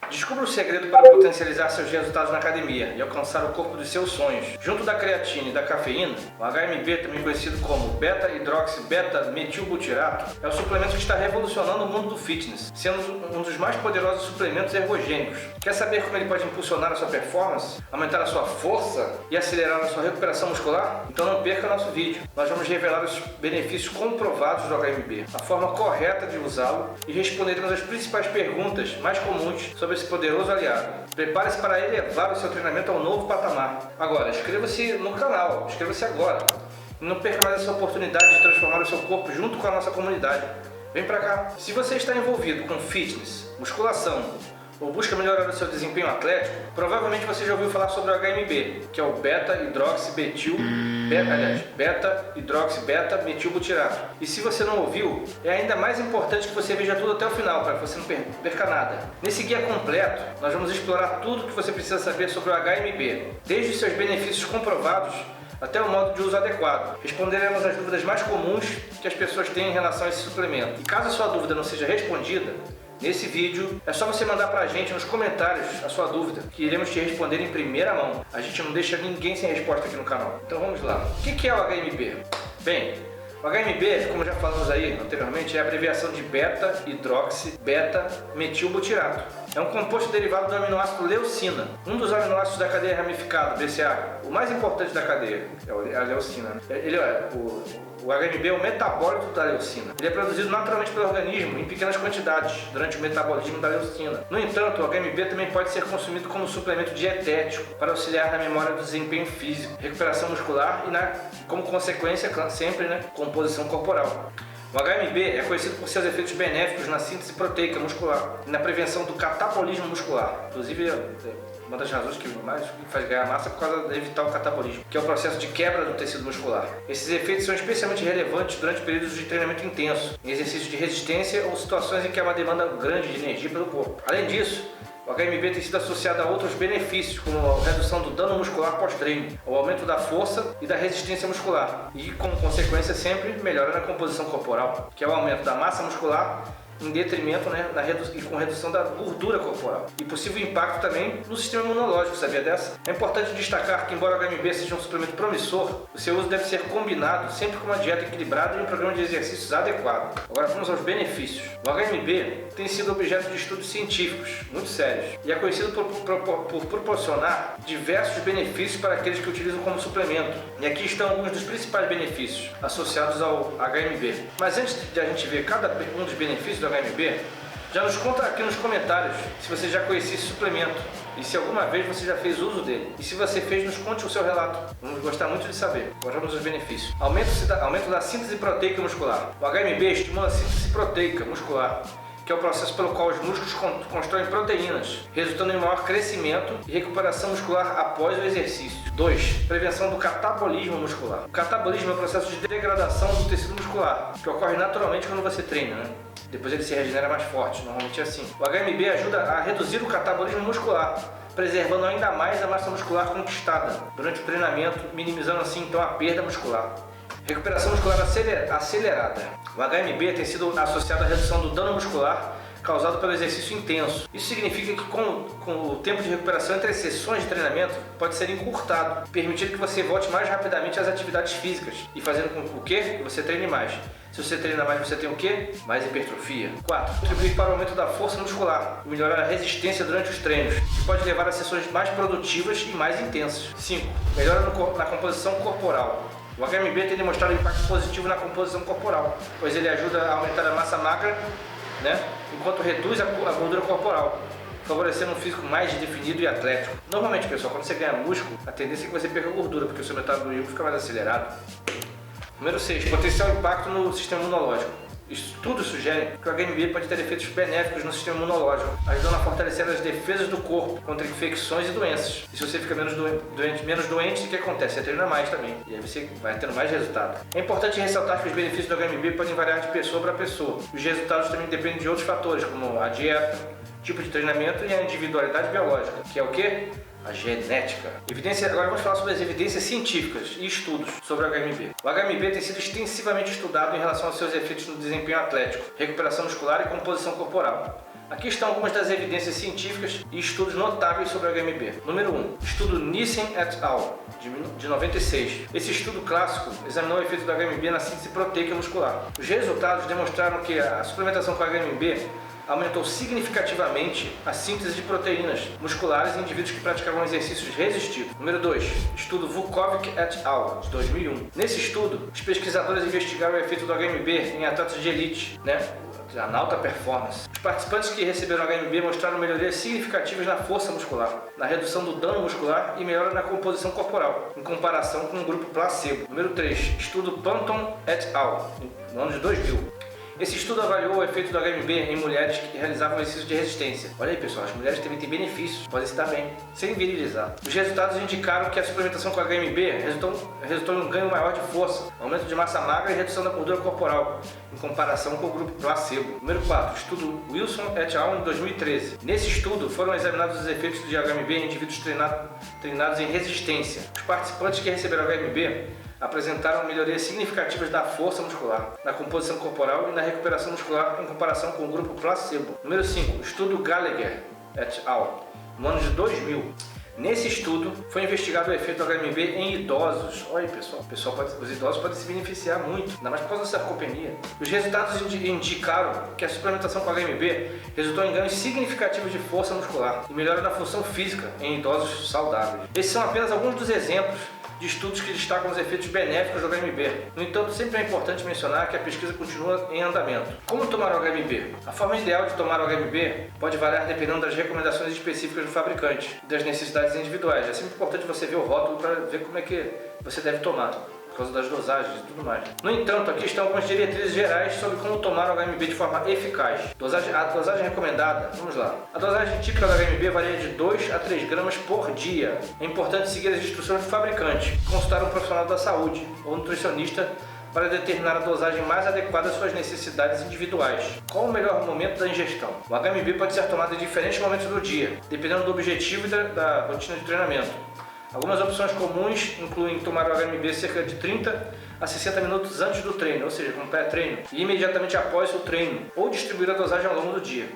Descubra o segredo para potencializar seus resultados na academia e alcançar o corpo dos seus sonhos. Junto da creatina e da cafeína, o HMB, também conhecido como beta-hidroxi-beta-metilbutirato, é o suplemento que está revolucionando o mundo do fitness, sendo um dos mais poderosos suplementos ergogênicos. Quer saber como ele pode impulsionar a sua performance, aumentar a sua força e acelerar a sua recuperação muscular? Então não perca nosso vídeo. Nós vamos revelar os benefícios comprovados do HMB, a forma correta de usá-lo e responderemos as principais perguntas mais comuns sobre esse poderoso aliado. Prepare-se para elevar o seu treinamento a um novo patamar. Agora, inscreva-se no canal, inscreva-se agora. E não perca mais essa oportunidade de transformar o seu corpo junto com a nossa comunidade. Vem pra cá! Se você está envolvido com fitness, musculação ou busca melhorar o seu desempenho atlético, provavelmente você já ouviu falar sobre o HMB, que é o beta-hidroxi-beta-metilbutirato. E se você não ouviu, é ainda mais importante que você veja tudo até o final, para que você não perca nada. Nesse guia completo, nós vamos explorar tudo o que você precisa saber sobre o HMB, desde os seus benefícios comprovados até o modo de uso adequado. Responderemos as dúvidas mais comuns que as pessoas têm em relação a esse suplemento. E caso a sua dúvida não seja respondida, nesse vídeo, é só você mandar pra gente nos comentários a sua dúvida, que iremos te responder em primeira mão. A gente não deixa ninguém sem resposta aqui no canal. Então vamos lá. O que é o HMB? Bem, o HMB, como já falamos aí anteriormente, é a abreviação de beta-hidroxi-beta-metilbutirato. É um composto derivado do aminoácido leucina, um dos aminoácidos da cadeia ramificada, BCA, o mais importante da cadeia, é a leucina. O HMB é o metabólito da leucina. Ele é produzido naturalmente pelo organismo em pequenas quantidades durante o metabolismo da leucina. No entanto, o HMB também pode ser consumido como suplemento dietético para auxiliar na memória do desempenho físico, recuperação muscular e, como consequência, sempre, composição corporal. O HMB é conhecido por seus efeitos benéficos na síntese proteica muscular e na prevenção do catabolismo muscular. Inclusive, uma das razões que mais faz ganhar massa é por causa de evitar o catabolismo, que é o processo de quebra do tecido muscular. Esses efeitos são especialmente relevantes durante períodos de treinamento intenso, em exercícios de resistência ou situações em que há uma demanda grande de energia pelo corpo. Além disso, o HMB tem sido associado a outros benefícios, como a redução do dano muscular pós-treino, o aumento da força e da resistência muscular, e, como consequência, sempre melhora na composição corporal, que é o aumento da massa muscular em detrimento, e com redução da gordura corporal. E possível impacto também no sistema imunológico, sabia dessa? É importante destacar que, embora o HMB seja um suplemento promissor, o seu uso deve ser combinado sempre com uma dieta equilibrada e um programa de exercícios adequado. Agora vamos aos benefícios. O HMB tem sido objeto de estudos científicos muito sérios e é conhecido por proporcionar diversos benefícios para aqueles que utilizam como suplemento. E aqui estão alguns dos principais benefícios associados ao HMB. Mas antes de a gente ver cada um dos benefícios do HMB, já nos conta aqui nos comentários se você já conhecia esse suplemento e se alguma vez você já fez uso dele. E se você fez, nos conte o seu relato. Vamos gostar muito de saber. Agora vamos aos benefícios. Aumento da síntese proteica muscular. O HMB estimula a síntese proteica muscular, que é o processo pelo qual os músculos constroem proteínas, resultando em maior crescimento e recuperação muscular após o exercício. 2. Prevenção do catabolismo muscular. O catabolismo é o processo de degradação do tecido muscular, que ocorre naturalmente quando você treina, Depois ele se regenera mais forte, normalmente é assim. O HMB ajuda a reduzir o catabolismo muscular, preservando ainda mais a massa muscular conquistada durante o treinamento, minimizando assim então a perda muscular. Recuperação muscular acelerada. O HMB tem sido associado à redução do dano muscular causado pelo exercício intenso. Isso significa que com o tempo de recuperação entre as sessões de treinamento pode ser encurtado, permitindo que você volte mais rapidamente às atividades físicas e fazendo com que você treine mais. Se você treina mais, você tem o quê? Mais hipertrofia. 4. Contribuir para o aumento da força muscular e melhorar a resistência durante os treinos, que pode levar a sessões mais produtivas e mais intensas. 5. Melhora na composição corporal. O HMB tem demonstrado impacto positivo na composição corporal, pois ele ajuda a aumentar a massa magra, enquanto reduz a gordura corporal, favorecendo um físico mais definido e atlético. Normalmente, pessoal, quando você ganha músculo, a tendência é que você perca gordura, porque o seu metabolismo fica mais acelerado. Número 6. Potencial impacto no sistema imunológico. Estudos sugerem que o HMB pode ter efeitos benéficos no sistema imunológico, ajudando a fortalecer as defesas do corpo contra infecções e doenças. E se você fica menos doente, o que acontece? Você treina mais também, e aí você vai tendo mais resultado. É importante ressaltar que os benefícios do HMB podem variar de pessoa para pessoa. Os resultados também dependem de outros fatores, como a dieta, tipo de treinamento e a individualidade biológica, que é o quê? A genética. Agora vamos falar sobre as evidências científicas e estudos sobre o HMB. O HMB tem sido extensivamente estudado em relação aos seus efeitos no desempenho atlético, recuperação muscular e composição corporal. Aqui estão algumas das evidências científicas e estudos notáveis sobre o HMB. Número 1. Estudo Nissen et al. de 96. Esse estudo clássico examinou o efeito do HMB na síntese proteica muscular. Os resultados demonstraram que a suplementação com HMB aumentou significativamente a síntese de proteínas musculares em indivíduos que praticavam exercícios resistidos. Número 2. Estudo Vukovic et al. de 2001. Nesse estudo, os pesquisadores investigaram o efeito do HMB em atletas de elite, na alta performance. Os participantes que receberam HMB mostraram melhorias significativas na força muscular, na redução do dano muscular e melhora na composição corporal, em comparação com o grupo placebo. Número 3. Estudo Panton et al. no ano de 2000. Esse estudo avaliou o efeito do HMB em mulheres que realizavam exercício de resistência. Olha aí, pessoal, as mulheres também têm benefícios, podem se dar bem, sem virilizar. Os resultados indicaram que a suplementação com HMB resultou em um ganho maior de força, aumento de massa magra e redução da gordura corporal, em comparação com o grupo placebo. Número 4. Estudo Wilson et al. em 2013. Nesse estudo, foram examinados os efeitos de HMB em indivíduos treinados em resistência. Os participantes que receberam HMB apresentaram melhorias significativas da força muscular, na composição corporal e na recuperação muscular em comparação com o grupo placebo. Número 5. Estudo Gallagher et al. no ano de 2000. Nesse estudo, foi investigado o efeito do HMB em idosos. Olha aí, pessoal, os idosos podem se beneficiar muito, ainda mais por causa da sarcopenia. Os resultados indicaram que a suplementação com HMB resultou em ganhos significativos de força muscular e melhora na função física em idosos saudáveis. Esses são apenas alguns dos exemplos de estudos que destacam os efeitos benéficos do HMB. No entanto, sempre é importante mencionar que a pesquisa continua em andamento. Como tomar o HMB? A forma ideal de tomar o HMB pode variar dependendo das recomendações específicas do fabricante e das necessidades individuais. É sempre importante você ver o rótulo para ver como é que você deve tomar, por causa das dosagens e tudo mais. No entanto, aqui estão algumas diretrizes gerais sobre como tomar o HMB de forma eficaz. A dosagem recomendada, vamos lá. A dosagem típica do HMB varia de 2 a 3 gramas por dia. É importante seguir as instruções do fabricante, consultar um profissional da saúde ou nutricionista para determinar a dosagem mais adequada às suas necessidades individuais. Qual o melhor momento da ingestão? O HMB pode ser tomado em diferentes momentos do dia, dependendo do objetivo e da rotina de treinamento. Algumas opções comuns incluem tomar o HMB cerca de 30 a 60 minutos antes do treino, ou seja, como pré-treino, e imediatamente após o treino, ou distribuir a dosagem ao longo do dia.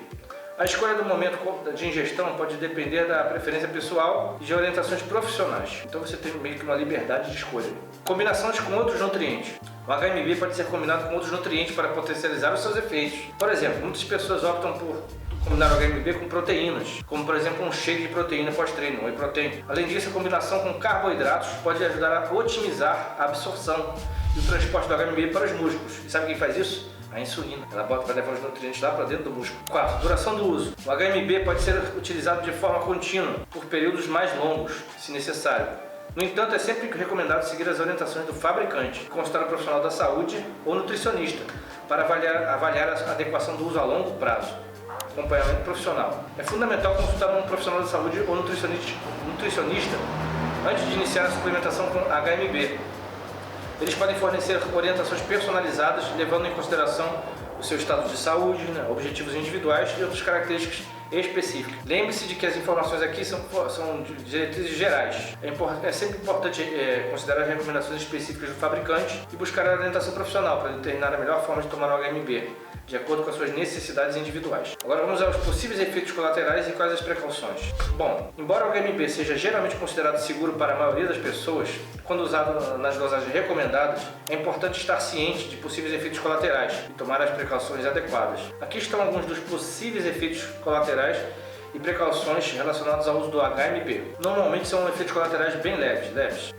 A escolha do momento de ingestão pode depender da preferência pessoal e de orientações profissionais, então você tem meio que uma liberdade de escolha. Combinações com outros nutrientes. O HMB pode ser combinado com outros nutrientes para potencializar os seus efeitos. Por exemplo, muitas pessoas optam por combinar o HMB com proteínas, como por exemplo um shake de proteína pós-treino, whey protein. Além disso, a combinação com carboidratos pode ajudar a otimizar a absorção e o transporte do HMB para os músculos. E sabe quem faz isso? A insulina. Ela bota para levar os nutrientes lá para dentro do músculo. 4. Duração do uso. O HMB pode ser utilizado de forma contínua, por períodos mais longos, se necessário. No entanto, é sempre recomendado seguir as orientações do fabricante, consultar um profissional da saúde ou nutricionista para avaliar a adequação do uso a longo prazo. Acompanhamento profissional. É fundamental consultar um profissional da saúde ou nutricionista antes de iniciar a suplementação com HMB. Eles podem fornecer orientações personalizadas, levando em consideração o seu estado de saúde, objetivos individuais e outras características específicas. Lembre-se de que as informações aqui são diretrizes gerais. É sempre importante considerar as recomendações específicas do fabricante e buscar a orientação profissional para determinar a melhor forma de tomar o HMB, de acordo com as suas necessidades individuais. Agora vamos aos possíveis efeitos colaterais e quais as precauções. Bom, embora o HMB seja geralmente considerado seguro para a maioria das pessoas, quando usado nas dosagens recomendadas, é importante estar ciente de possíveis efeitos colaterais e tomar as precauções adequadas. Aqui estão alguns dos possíveis efeitos colaterais e precauções relacionados ao uso do HMB. Normalmente são efeitos colaterais bem leves.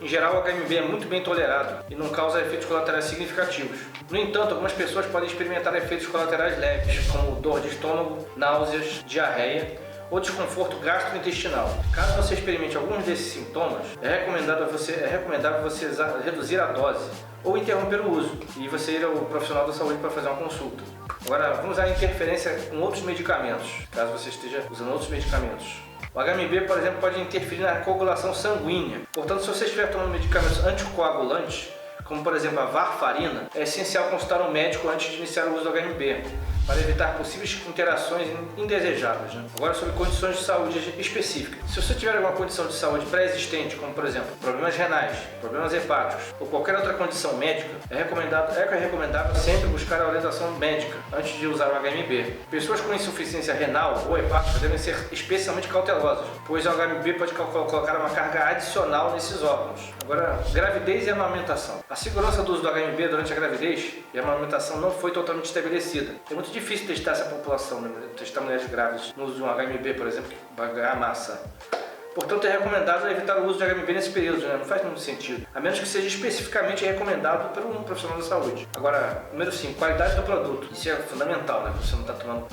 Em geral, o HMB é muito bem tolerado e não causa efeitos colaterais significativos. No entanto, algumas pessoas podem experimentar efeitos colaterais leves, como dor de estômago, náuseas, diarreia ou desconforto gastrointestinal. Caso você experimente alguns desses sintomas, é recomendável você reduzir a dose ou interromper o uso e você ir ao profissional da saúde para fazer uma consulta. Agora, vamos à interferência com outros medicamentos, caso você esteja usando outros medicamentos. O HMB, por exemplo, pode interferir na coagulação sanguínea. Portanto, se você estiver tomando medicamentos anticoagulantes, como por exemplo a varfarina, é essencial consultar um médico antes de iniciar o uso do HMB, para evitar possíveis interações indesejáveis, né? Agora, sobre condições de saúde específicas. Se você tiver alguma condição de saúde pré-existente, como por exemplo, problemas renais, problemas hepáticos ou qualquer outra condição médica, é recomendável sempre buscar a orientação médica antes de usar o HMB. Pessoas com insuficiência renal ou hepática devem ser especialmente cautelosas, pois o HMB pode colocar uma carga adicional nesses órgãos. Agora, gravidez e amamentação. A segurança do uso do HMB durante a gravidez e a amamentação não foi totalmente estabelecida. É muito difícil testar essa população, né? Testar mulheres grávidas no uso de um HMB, por exemplo, que vai ganhar massa. Portanto, é recomendável evitar o uso de HMB nesse período, né? Não faz muito sentido, a menos que seja especificamente recomendado por um profissional da saúde. Agora, número 5, qualidade do produto. Isso é fundamental, né? Você não está tomando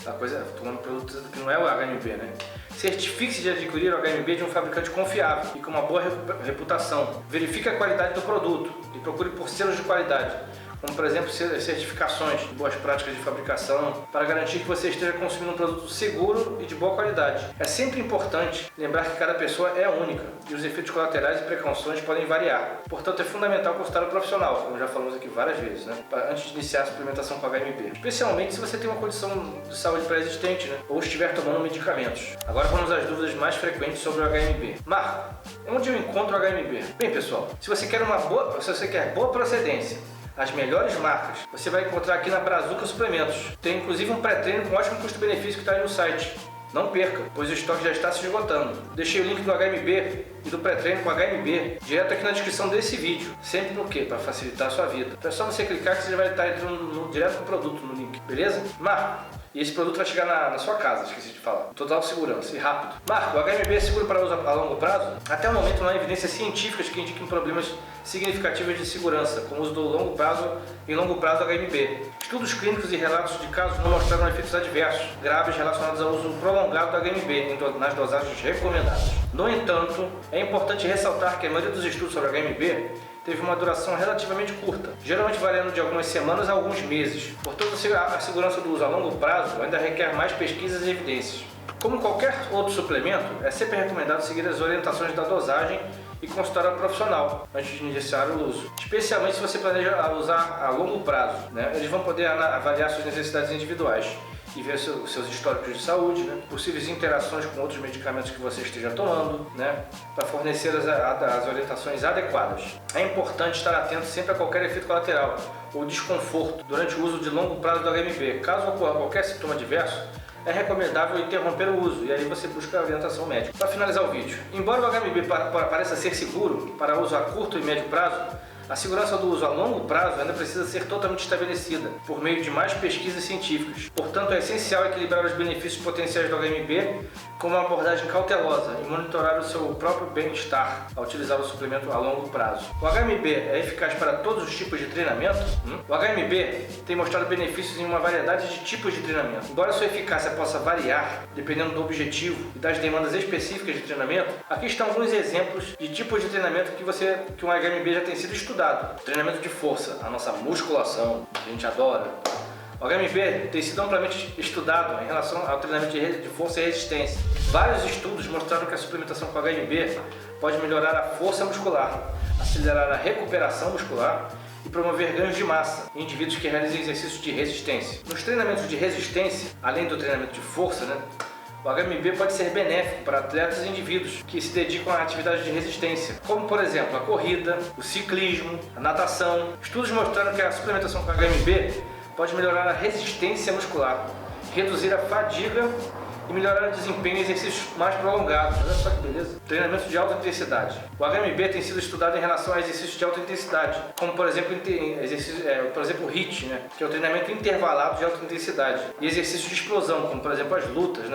tomando produto que não é o HMB, né? Certifique-se de adquirir o HMB de um fabricante confiável e com uma boa reputação. Verifique a qualidade do produto e procure por selos de qualidade, como por exemplo certificações de boas práticas de fabricação, para garantir que você esteja consumindo um produto seguro e de boa qualidade. É sempre importante lembrar que cada pessoa é única e os efeitos colaterais e precauções podem variar. Portanto, é fundamental consultar o profissional, como já falamos aqui várias vezes, né? Antes de iniciar a suplementação com HMB. Especialmente se você tem uma condição de saúde pré-existente, né? Ou estiver tomando medicamentos. Agora vamos às dúvidas mais frequentes sobre o HMB. Marco, onde eu encontro o HMB? Bem, pessoal, se você quer boa procedência, as melhores marcas, você vai encontrar aqui na Brazuca Suplementos. Tem inclusive um pré-treino com ótimo custo-benefício que está aí no site. Não perca, pois o estoque já está se esgotando. Deixei o link do HMB e do pré-treino com HMB direto aqui na descrição desse vídeo. Sempre por quê? Para facilitar a sua vida. Então é só você clicar que você já vai estar entrando direto no produto, no link. Beleza? Marco, e esse produto vai chegar na sua casa, esqueci de falar. Total segurança e rápido. Marco, o HMB é seguro para uso a longo prazo? Até o momento não há evidências científicas que indiquem problemas significativos de segurança com o uso do longo prazo do HMB. Estudos clínicos e relatos de casos não mostraram efeitos adversos graves relacionados ao uso prolongado do HMB nas dosagens recomendadas. No entanto, é importante ressaltar que a maioria dos estudos sobre o HMB teve uma duração relativamente curta, geralmente variando de algumas semanas a alguns meses. Portanto, a segurança do uso a longo prazo ainda requer mais pesquisas e evidências. Como qualquer outro suplemento, é sempre recomendado seguir as orientações da dosagem e consultar o profissional antes de iniciar o uso, especialmente se você planeja usar a longo prazo, né? Eles vão poder avaliar suas necessidades individuais e ver seus históricos de saúde, né? Possíveis interações com outros medicamentos que você esteja tomando, né? Para fornecer as orientações adequadas. É importante estar atento sempre a qualquer efeito colateral ou desconforto durante o uso de longo prazo do HMB. Caso ocorra qualquer sintoma adverso, é recomendável interromper o uso e aí você busca a orientação médica. Para finalizar o vídeo, embora o HMB pareça ser seguro para uso a curto e médio prazo, a segurança do uso a longo prazo ainda precisa ser totalmente estabelecida por meio de mais pesquisas científicas. Portanto, é essencial equilibrar os benefícios potenciais do HMB com uma abordagem cautelosa e monitorar o seu próprio bem-estar ao utilizar o suplemento a longo prazo. O HMB é eficaz para todos os tipos de treinamento? O HMB tem mostrado benefícios em uma variedade de tipos de treinamento. Embora sua eficácia possa variar dependendo do objetivo e das demandas específicas de treinamento, aqui estão alguns exemplos de tipos de treinamento que um HMB já tem sido estudado. Treinamento de força, a nossa musculação, que a gente adora. O HMB tem sido amplamente estudado em relação ao treinamento de força e resistência. Vários estudos mostraram que a suplementação com HMB pode melhorar a força muscular, acelerar a recuperação muscular e promover ganhos de massa em indivíduos que realizam exercícios de resistência. Nos treinamentos de resistência, além do treinamento de força, o HMB pode ser benéfico para atletas e indivíduos que se dedicam a atividades de resistência, como por exemplo a corrida, o ciclismo, a natação. Estudos mostraram que a suplementação com HMB pode melhorar a resistência muscular, reduzir a fadiga e melhorar o desempenho em exercícios mais prolongados. Olha só que beleza! Treinamento de alta intensidade. O HMB tem sido estudado em relação a exercícios de alta intensidade, como por exemplo o HIIT, que é o treinamento intervalado de alta intensidade, e exercícios de explosão, como por exemplo as lutas.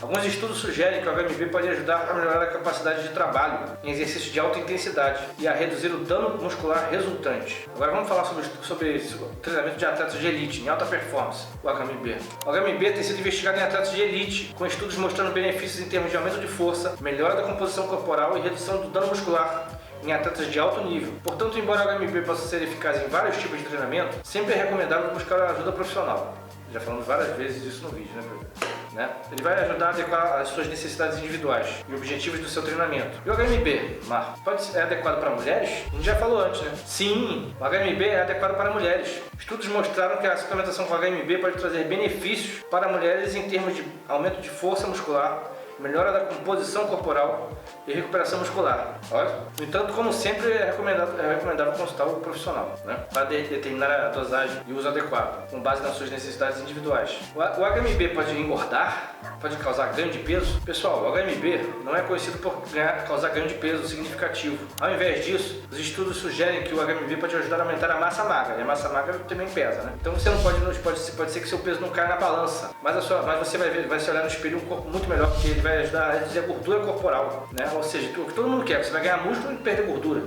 Alguns estudos sugerem que o HMB pode ajudar a melhorar a capacidade de trabalho em exercícios de alta intensidade e a reduzir o dano muscular resultante. Agora vamos falar sobre treinamento de atletas de elite em alta performance, o HMB. O HMB tem sido investigado em atletas de elite, com estudos mostrando benefícios em termos de aumento de força, melhora da composição corporal e redução do dano muscular em atletas de alto nível. Portanto, embora o HMB possa ser eficaz em vários tipos de treinamento, sempre é recomendável buscar ajuda profissional. Já falamos várias vezes disso no vídeo, né, né? Ele vai ajudar a adequar as suas necessidades individuais e objetivos do seu treinamento. E o HMB, Marco, é adequado para mulheres? A gente já falou antes, né? Sim, o HMB é adequado para mulheres. Estudos mostraram que a suplementação com HMB pode trazer benefícios para mulheres em termos de aumento de força muscular, melhora da composição corporal e recuperação muscular. Olha. No entanto, como sempre, é recomendável consultar o profissional, né, para determinar a dosagem e o uso adequado, com base nas suas necessidades individuais. O HMB pode engordar? Pode causar ganho de peso? Pessoal, o HMB não é conhecido por causar ganho de peso significativo. Ao invés disso, os estudos sugerem que o HMB pode ajudar a aumentar a massa magra, e a massa magra também pesa, né? Então você não pode ser que seu peso não caia na balança, mas você vai se olhar no espelho um corpo muito melhor, porque ele vai ajudar a reduzir a gordura corporal, né? Ou seja, o que todo mundo quer, você vai ganhar músculo e perder gordura,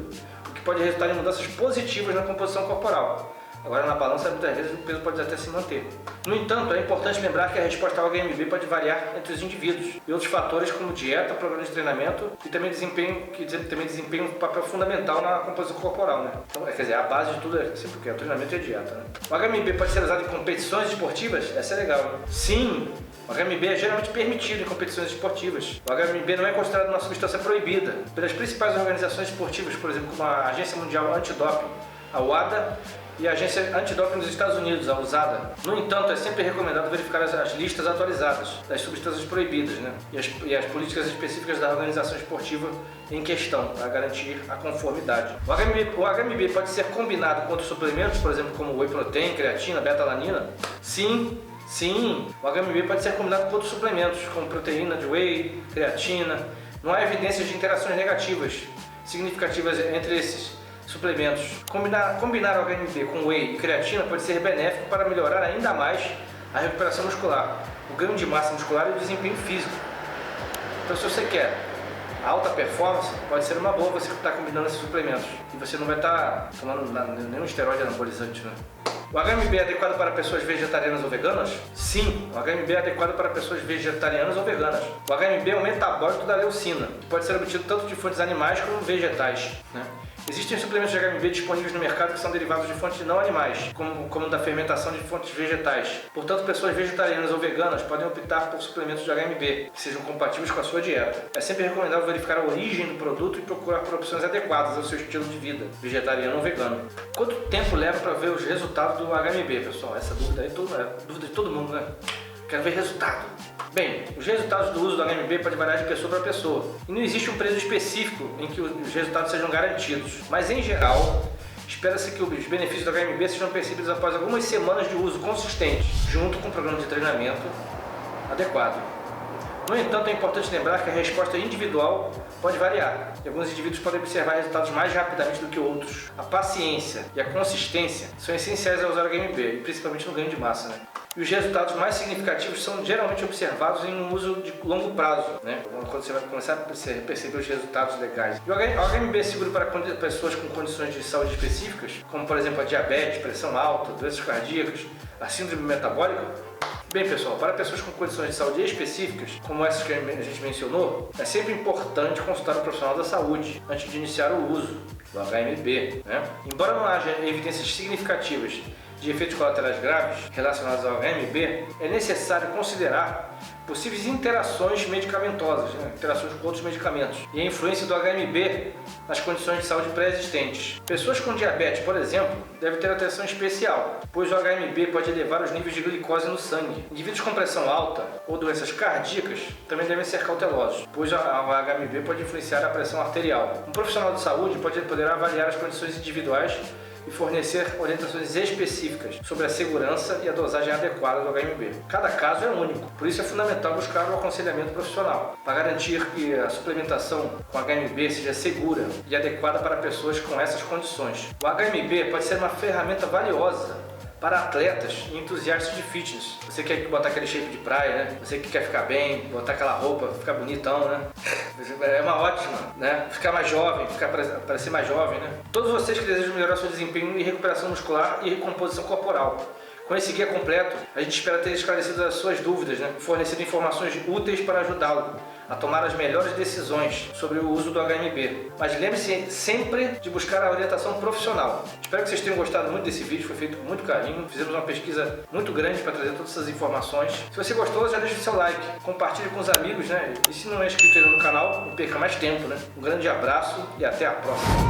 o que pode resultar em mudanças positivas na composição corporal. Agora, na balança, muitas vezes o peso pode até se manter. No entanto, é importante lembrar que a resposta ao HMB pode variar entre os indivíduos e outros fatores como dieta, programa de treinamento e também desempenham um papel fundamental na composição corporal, né? Então, quer dizer, a base de tudo é sempre o que? O treinamento e a dieta, né? O HMB pode ser usado em competições esportivas? Essa é legal, né? Sim! O HMB é geralmente permitido em competições esportivas. O HMB não é considerado uma substância proibida pelas principais organizações esportivas, por exemplo, como a Agência Mundial Antidoping, a WADA, e a Agência Antidoping dos Estados Unidos, a USADA. No entanto, é sempre recomendado verificar as listas atualizadas das substâncias proibidas, né, e as políticas específicas da organização esportiva em questão, para garantir a conformidade. O HMB pode ser combinado com outros suplementos, por exemplo, como whey protein, creatina, beta-alanina? Sim, o HMB pode ser combinado com outros suplementos, como proteína de whey, creatina. Não há evidências de interações negativas significativas entre esses suplementos. Combinar o HMB com whey e creatina pode ser benéfico para melhorar ainda mais a recuperação muscular, o ganho de massa muscular e o desempenho físico. Então, se você quer alta performance, pode ser uma boa você estar combinando esses suplementos e você não vai estar tomando nenhum esteroide anabolizante, né? O HMB é adequado para pessoas vegetarianas ou veganas? Sim, o HMB é adequado para pessoas vegetarianas ou veganas. O HMB é um metabólito da leucina, que pode ser obtido tanto de fontes animais como vegetais, né? Existem suplementos de HMB disponíveis no mercado que são derivados de fontes não animais, como da fermentação de fontes vegetais. Portanto, pessoas vegetarianas ou veganas podem optar por suplementos de HMB que sejam compatíveis com a sua dieta. É sempre recomendável verificar a origem do produto e procurar por opções adequadas ao seu estilo de vida, vegetariano ou vegano. Quanto tempo leva para ver os resultados do HMB, pessoal? Essa dúvida aí é dúvida de todo mundo, né? Quero ver resultado. Bem, os resultados do uso do HMB podem variar de pessoa para pessoa e não existe um período específico em que os resultados sejam garantidos, mas em geral, espera-se que os benefícios do HMB sejam percebidos após algumas semanas de uso consistente, junto com um programa de treinamento adequado. No entanto, é importante lembrar que a resposta individual pode variar, e alguns indivíduos podem observar resultados mais rapidamente do que outros. A paciência e a consistência são essenciais ao usar o HMB, e principalmente no ganho de massa, né? E os resultados mais significativos são geralmente observados em um uso de longo prazo, né? Quando você vai começar a perceber os resultados legais. E o HMB é seguro para pessoas com condições de saúde específicas, como por exemplo a diabetes, pressão alta, doenças cardíacas, a síndrome metabólica? Bem, pessoal, para pessoas com condições de saúde específicas, como essas que a gente mencionou, é sempre importante consultar um profissional da saúde antes de iniciar o uso do HMB, né? Embora não haja evidências significativas de efeitos colaterais graves relacionados ao HMB, é necessário considerar possíveis interações medicamentosas, né? Interações com outros medicamentos, e a influência do HMB nas condições de saúde pré-existentes. Pessoas com diabetes, por exemplo, devem ter atenção especial, pois o HMB pode elevar os níveis de glicose no sangue. Indivíduos com pressão alta ou doenças cardíacas também devem ser cautelosos, pois o HMB pode influenciar a pressão arterial. Um profissional de saúde poderá avaliar as condições individuais e fornecer orientações específicas sobre a segurança e a dosagem adequada do HMB. Cada caso é único, por isso é fundamental buscar o aconselhamento profissional, para garantir que a suplementação com HMB seja segura e adequada para pessoas com essas condições. O HMB pode ser uma ferramenta valiosa para atletas e entusiastas de fitness. Você quer botar aquele shape de praia, né? Você que quer ficar bem, botar aquela roupa, ficar bonitão, né? É uma ótima, né? Ficar mais jovem, parecer mais jovem, né? Todos vocês que desejam melhorar seu desempenho e recuperação muscular e recomposição corporal. Com esse guia completo, a gente espera ter esclarecido as suas dúvidas, né? Fornecido informações úteis para ajudá-lo a tomar as melhores decisões sobre o uso do HMB. Mas lembre-se sempre de buscar a orientação profissional. Espero que vocês tenham gostado muito desse vídeo, foi feito com muito carinho. Fizemos uma pesquisa muito grande para trazer todas essas informações. Se você gostou, já deixa o seu like, compartilhe com os amigos, né? E se não é inscrito ainda no canal, não perca mais tempo, né? Um grande abraço e até a próxima.